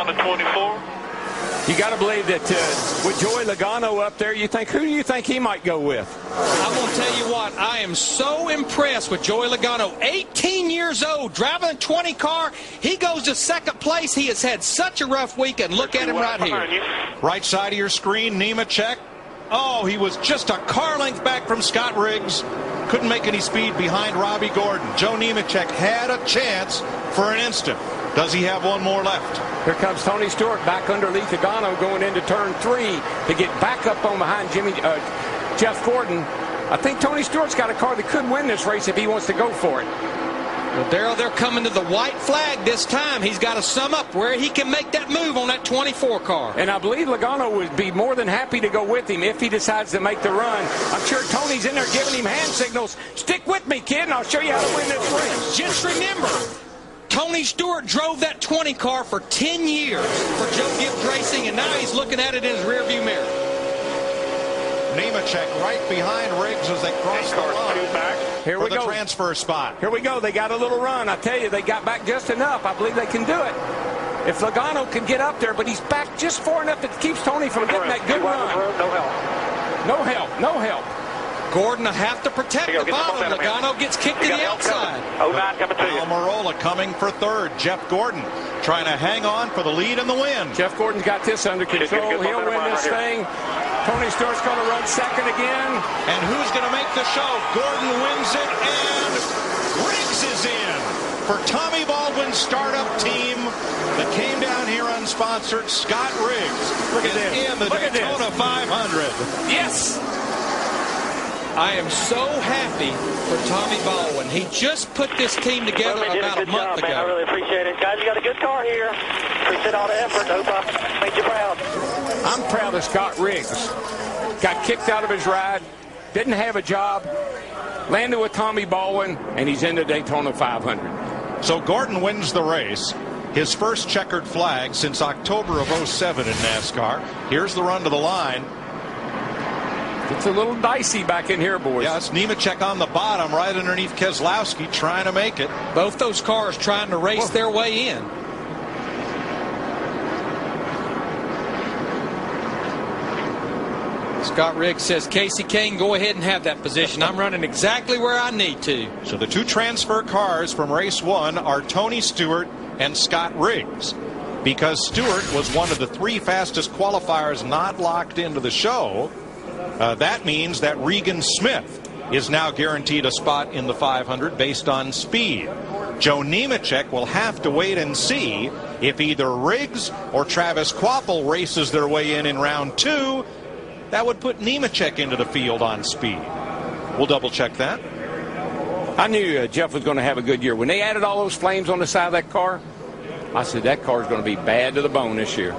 on the 24. You got to believe that with Joey Logano up there, who do you think he might go with? I'm going to tell you what, I am so impressed with Joey Logano. 18 years old, driving a 20 car. He goes to second place. He has had such a rough week, and look at him right here. Right side of your screen, Nemechek. Oh, he was just a car length back from Scott Riggs. Couldn't make any speed behind Robbie Gordon. Joe Nemechek had a chance for an instant. Does he have one more left? Here comes Tony Stewart back underneath Logano going into turn 3 to get back up on behind Jeff Gordon. I think Tony Stewart's got a car that could win this race if he wants to go for it. Well, Darrell, they're coming to the white flag this time. He's got to sum up where he can make that move on that 24 car. And I believe Logano would be more than happy to go with him if he decides to make the run. I'm sure Tony's in there giving him hand signals. Stick with me, kid, and I'll show you how to win this race. Just remember, Tony Stewart drove that 20 car for 10 years for Joe Gibbs Racing, and now he's looking at it in his rearview mirror. Nemechek right behind Riggs as they cross the line. Here we go. For the transfer spot. Here we go. They got a little run. I tell you, they got back just enough. I believe they can do it. If Logano can get up there, but he's back just far enough that keeps Tony from getting that good run. No help. No help. No help. Gordon will have to protect the bottom. Logano gets kicked to the outside. 09 coming to you. Almirola coming for third. Jeff Gordon trying to hang on for the lead and the win. Jeff Gordon's got this under control. He'll win this thing. Tony Stewart's going to run second again. And who's going to make the show? Gordon wins it, and Riggs is in for Tommy Baldwin's startup team that came down here unsponsored. Scott Riggs is in the Daytona 500. Yes. I am so happy for Tommy Baldwin. He just put this team together about a month ago. Man. I really appreciate it. Guys, you got a good car here. Appreciate all the effort. Hope I made you proud. I'm proud of Scott Riggs. Got kicked out of his ride. Didn't have a job. Landed with Tommy Baldwin, and he's in the Daytona 500. So Gordon wins the race. His first checkered flag since October of 07 in NASCAR. Here's the run to the line. It's a little dicey back in here, boys. Yeah, it's Nemechek on the bottom, right underneath Keselowski, trying to make it. Both those cars trying to race their way in. Scott Riggs says, Casey Kane, go ahead and have that position. I'm running exactly where I need to. So the two transfer cars from race 1 are Tony Stewart and Scott Riggs. Because Stewart was one of the 3 fastest qualifiers not locked into the show, that means that Regan Smith is now guaranteed a spot in the 500 based on speed. Joe Nemechek will have to wait and see if either Riggs or Travis Kvapil races their way in round 2. That would put Nemechek into the field on speed. We'll double check that. I knew Jeff was going to have a good year. When they added all those flames on the side of that car, I said that car is going to be bad to the bone this year.